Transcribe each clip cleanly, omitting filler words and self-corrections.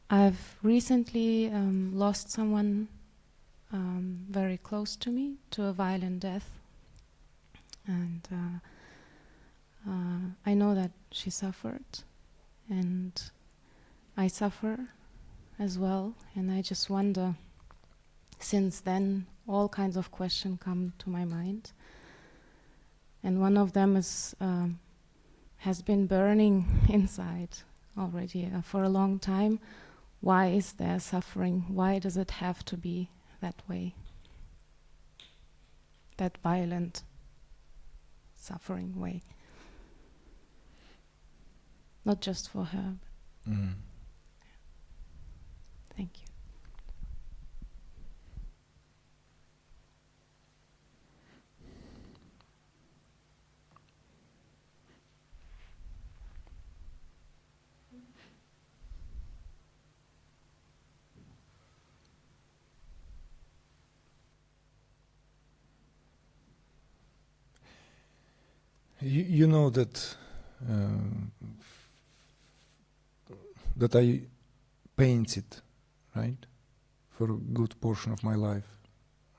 I've recently lost someone very close to me to a violent death, and I know that she suffered, and I suffer as well, and I just wonder, since then all kinds of questions come to my mind, and one of them is has been burning inside already for a long time. Why is there suffering? Why does it have to be that way? That violent, suffering way. Not just for her. Thank you. You know that that I painted, right, for a good portion of my life.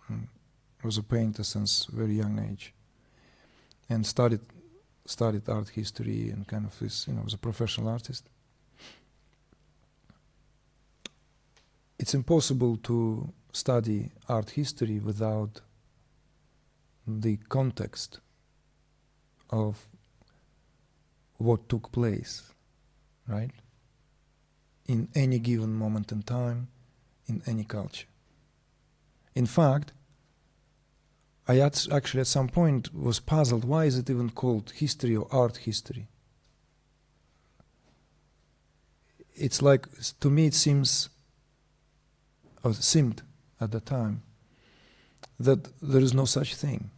I was a painter since a very young age, and studied art history and kind of this, was a professional artist. It's impossible to study art history without the context of what took place, right? In any given moment in time, in any culture. In fact, I actually at some point was puzzled, why is it even called history or art history? It's like, to me it seems, or seemed at the time, that there is no such thing.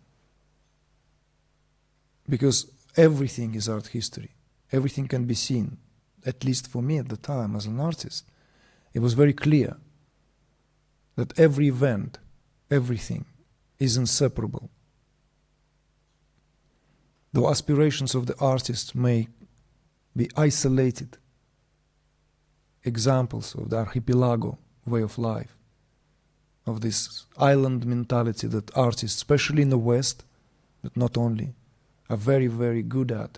Because everything is art history. Everything can be seen. At least for me at the time as an artist, it was very clear that every event, everything is inseparable. The aspirations of the artist may be isolated examples of the archipelago way of life, of this island mentality that artists, especially in the West, but not only, are very, very good at.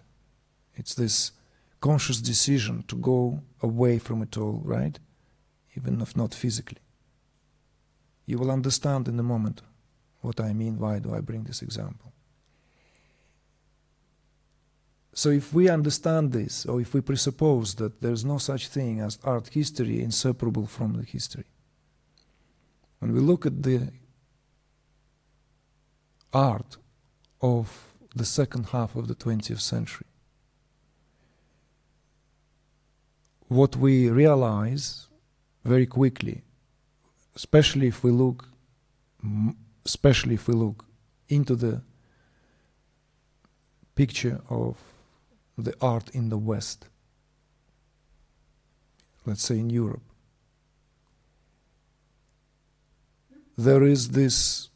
It's this conscious decision to go away from it all, right? Even if not physically. You will understand in a moment what I mean, why do I bring this example. So if we understand this, or if we presuppose that there's no such thing as art history inseparable from the history, when we look at the art of the second half of the 20th century, what we realize very quickly, especially if we look into the picture of the art in the West, let's say in Europe, there is this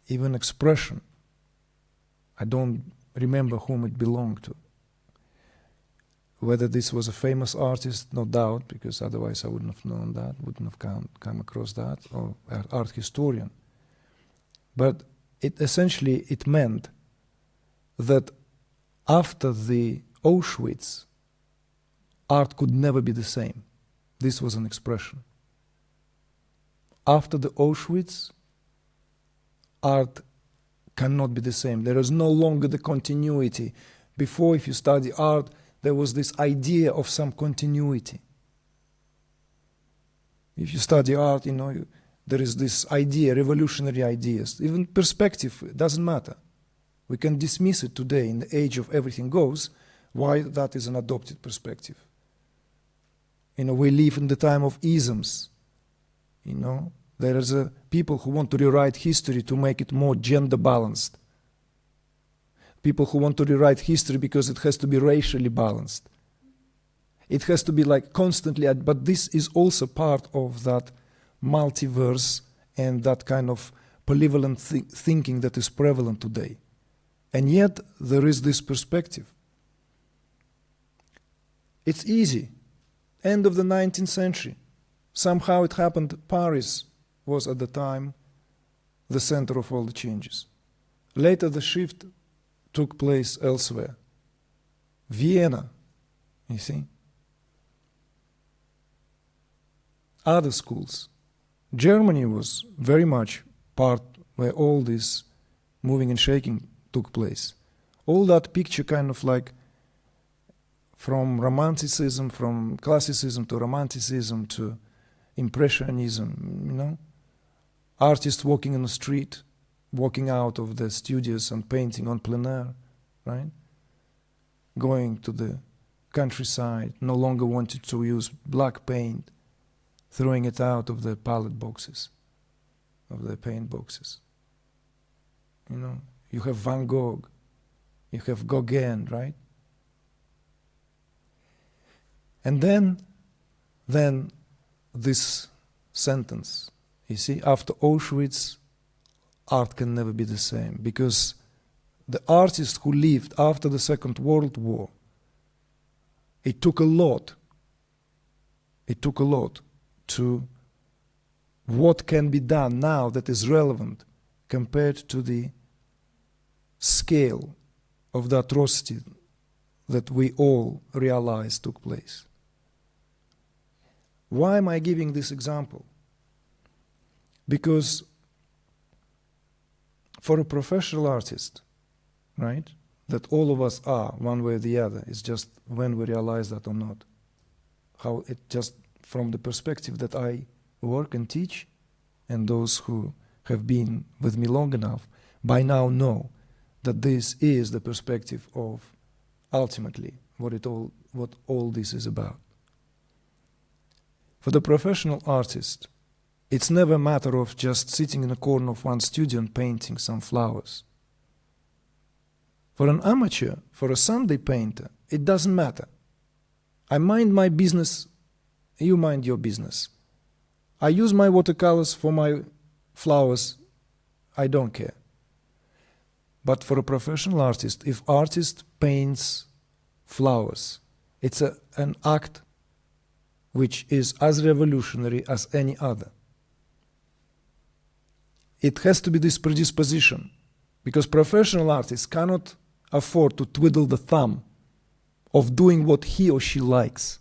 even expression. I don't remember whom it belonged to. Whether this was a famous artist, no doubt, because otherwise I wouldn't have known that, wouldn't have come across that, or an art historian. But it meant that after the Auschwitz, art could never be the same. This was an expression. After the Auschwitz, art cannot be the same. There is no longer the continuity. Before, if you study art, there was this idea of some continuity. If you study art, there is this idea, revolutionary ideas. Even perspective, it doesn't matter. We can dismiss it today in the age of everything goes, why that is an adopted perspective. We live in the time of isms. There is people who want to rewrite history to make it more gender balanced. People who want to rewrite history because it has to be racially balanced. It has to be like constantly, but this is also part of that multiverse and that kind of polyvalent thinking that is prevalent today. And yet there is this perspective. It's easy end of the 19th century. Somehow it happened Paris was at the time the center of all the changes. Later the shift took place elsewhere. Vienna, you see. Other schools. Germany was very much part where all this moving and shaking took place. All that picture kind of like from romanticism, from classicism to romanticism to impressionism, you know. Artists walking in the street, walking out of the studios and painting on plein air, right? Going to the countryside, no longer wanted to use black paint, throwing it out of the palette boxes, of the paint boxes. You know, you have Van Gogh, you have Gauguin, right? And then this sentence, you see, after Auschwitz, art can never be the same, because the artists who lived after the Second World War, it took a lot to what can be done now that is relevant compared to the scale of the atrocity that we all realize took place. Why am I giving this example? Because for a professional artist, right, that all of us are, one way or the other, it's just when we realize that or not. How it just, from the perspective that I work and teach, and those who have been with me long enough, by now know that this is the perspective of ultimately what all this is about. For the professional artist, it's never a matter of just sitting in a corner of one studio and painting some flowers. For an amateur, for a Sunday painter, it doesn't matter. I mind my business, you mind your business. I use my watercolors for my flowers, I don't care. But for a professional artist, if artist paints flowers, it's an act which is as revolutionary as any other. It has to be this predisposition, because professional artists cannot afford to twiddle the thumb of doing what he or she likes.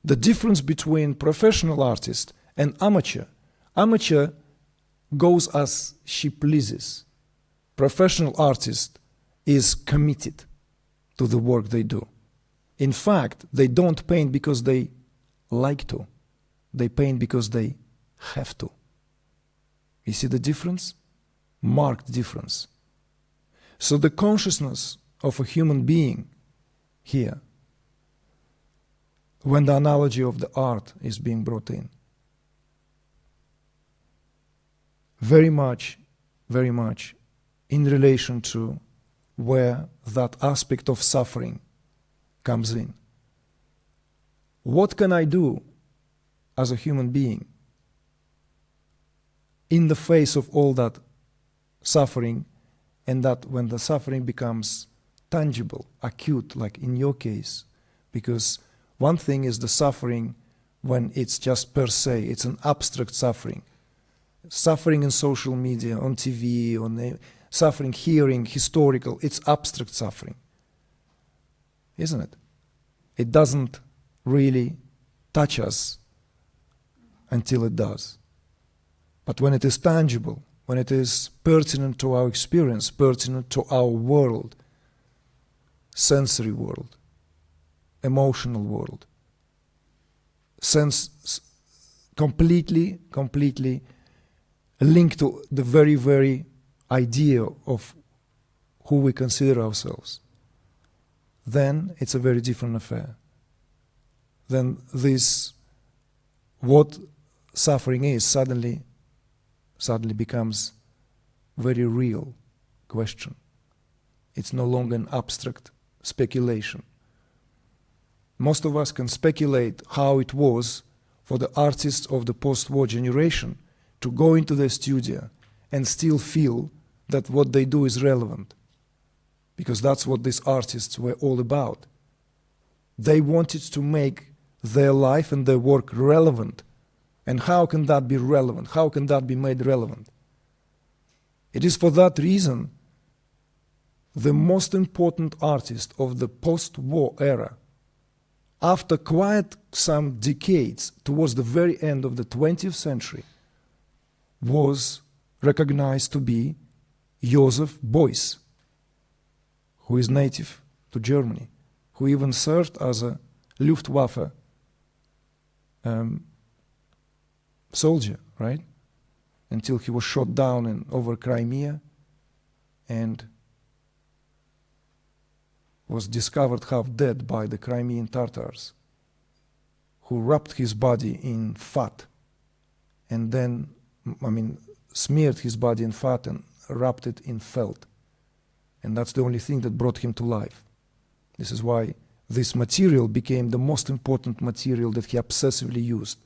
The difference between professional artist and amateur goes as she pleases. Professional artist is committed to the work they do. In fact, they don't paint because they like to. They paint because they have to. You see the difference? Marked difference. So the consciousness of a human being here, when the analogy of the art is being brought in, very much in relation to where that aspect of suffering comes in. What can I do as a human being in the face of all that suffering, and that when the suffering becomes tangible, acute, like in your case, because one thing is the suffering when it's just per se, it's an abstract suffering. Suffering in social media, on TV, suffering, hearing, historical, it's abstract suffering, isn't it? It doesn't really touch us until it does. But when it is tangible, when it is pertinent to our experience, pertinent to our world, sensory world, emotional world, completely linked to the very, very idea of who we consider ourselves, then it's a very different affair. Then this, what suffering is, suddenly becomes very real question. It's no longer an abstract speculation. Most of us can speculate how it was for the artists of the post-war generation to go into the studio and still feel that what they do is relevant, because that's what these artists were all about. They wanted to make their life and their work relevant. And how can that be relevant? How can that be made relevant? It is for that reason the most important artist of the post-war era, after quite some decades towards the very end of the 20th century, was recognized to be Joseph Beuys, who is native to Germany, who even served as a Luftwaffe soldier, right? Until he was shot down over Crimea and was discovered half dead by the Crimean Tatars, who wrapped his body in fat and then, smeared his body in fat and wrapped it in felt. And that's the only thing that brought him to life. This is why this material became the most important material that he obsessively used.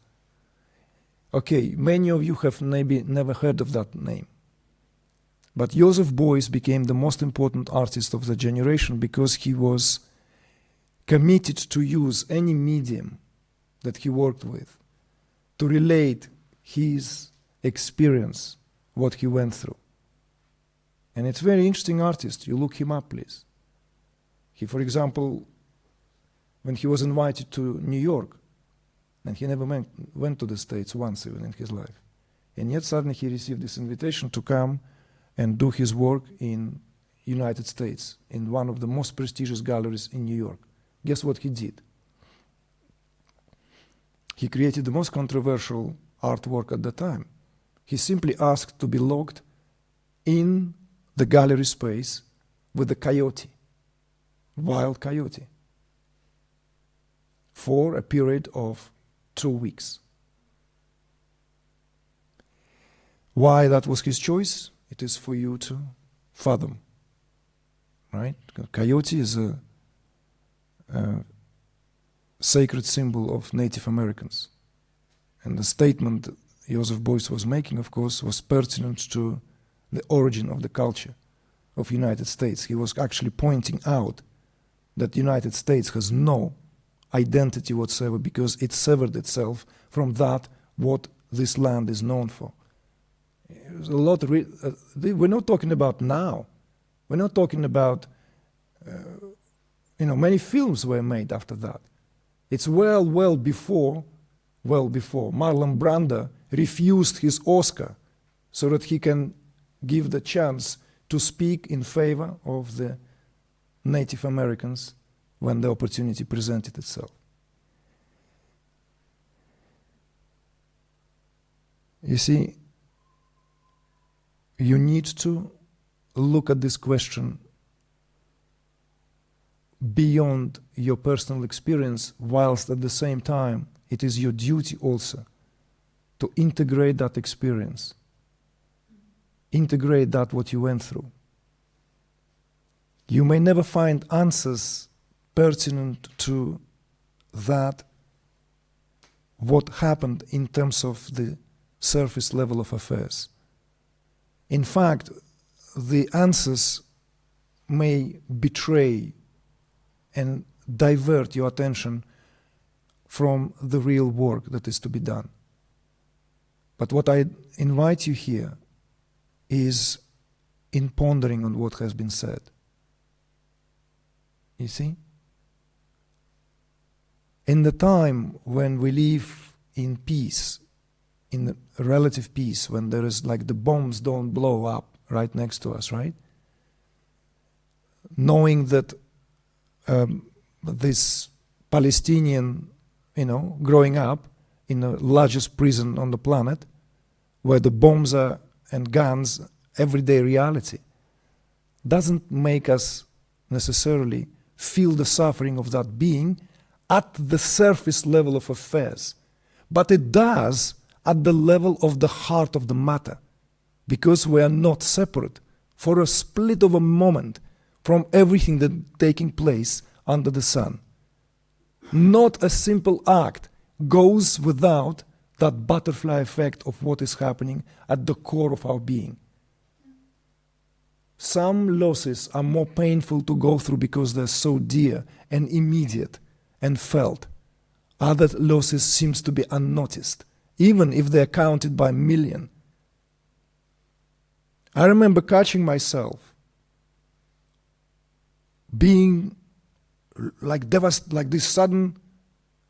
Okay, many of you have maybe never heard of that name. But Joseph Beuys became the most important artist of the generation because he was committed to use any medium that he worked with to relate his experience, what he went through. And it's a very interesting artist. You look him up, please. He, for example, when he was invited to New York, and he never went to the States once even in his life, and yet suddenly he received this invitation to come and do his work in United States, in one of the most prestigious galleries in New York. Guess what he did? He created the most controversial artwork at the time. He simply asked to be locked in the gallery space with a coyote, wild coyote, for a period of 2 weeks. Why that was his choice? It is for you to fathom, right? Coyote is a sacred symbol of Native Americans. And the statement that Joseph Beuys was making, of course, was pertinent to the origin of the culture of United States. He was actually pointing out that the United States has no identity whatsoever because it severed itself from that what this land is known for. There's a lot of we're not talking about now. We're not talking about many films were made after that. It's well before Marlon Brando refused his Oscar so that he can give the chance to speak in favor of the Native Americans when the opportunity presented itself. You see, you need to look at this question beyond your personal experience, whilst at the same time it is your duty also to integrate that experience, integrate that what you went through. You may never find answers pertinent to that, what happened in terms of the surface level of affairs. In fact, the answers may betray and divert your attention from the real work that is to be done. But what I invite you here is in pondering on what has been said. You see? In the time when we live in peace, in relative peace, when there is like the bombs don't blow up right next to us, right? Knowing that this Palestinian, growing up in the largest prison on the planet, where the bombs are and guns everyday reality, doesn't make us necessarily feel the suffering of that being at the surface level of affairs, but it does at the level of the heart of the matter, because we are not separate for a split of a moment from everything that's taking place under the sun. Not a simple act goes without that butterfly effect of what is happening at the core of our being. Some losses are more painful to go through because they're so dear and immediate and felt. Other losses seems to be unnoticed, even if they are counted by million. I remember catching myself being like this sudden,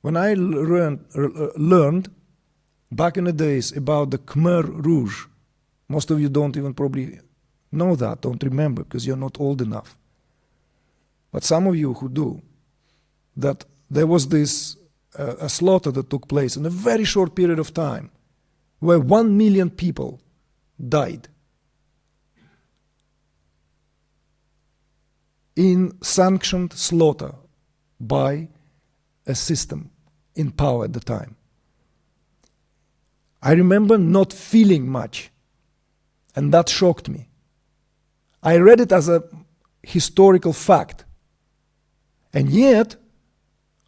when I learned back in the days about the Khmer Rouge. Most of you don't even probably know that, don't remember, because you're not old enough. But some of you who do, that there was this a slaughter that took place in a very short period of time, where 1 million people died in sanctioned slaughter by a system in power at the time. I remember not feeling much, and that shocked me. I read it as a historical fact, and yet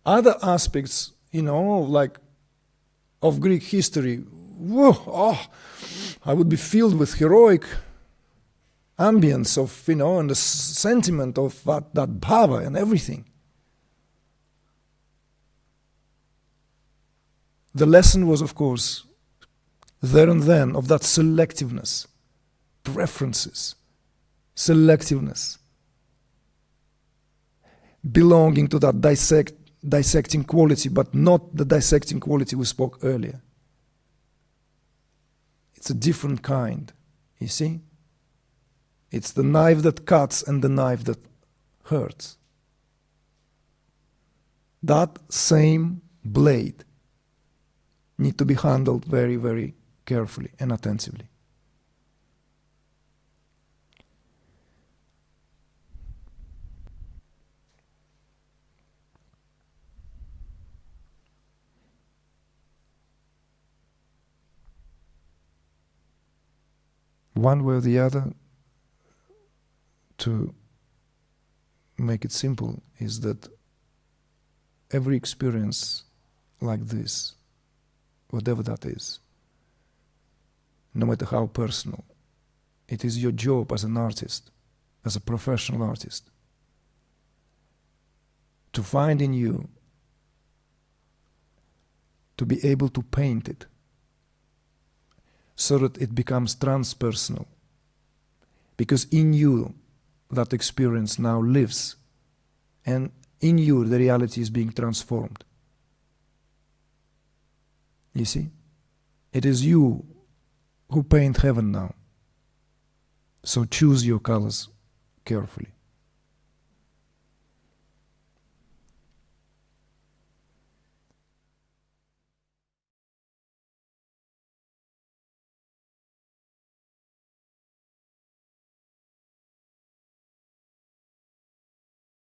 other aspects, like of Greek history, I would be filled with heroic ambience of, and the sentiment of that bhava and everything. The lesson was, of course, there and then, of that selectiveness, preferences, selectiveness, belonging to that dissecting quality, but not the dissecting quality we spoke earlier. It's a different kind, you see? It's the knife that cuts and the knife that hurts. That same blade need to be handled very, very carefully and attentively. One way or the other, to make it simple, is that every experience like this, whatever that is, no matter how personal, it is your job as an artist, as a professional artist, to find in you, to be able to paint it, so that it becomes transpersonal. Because in you, that experience now lives, and in you, the reality is being transformed. You see? It is you who paint heaven now. So choose your colors carefully.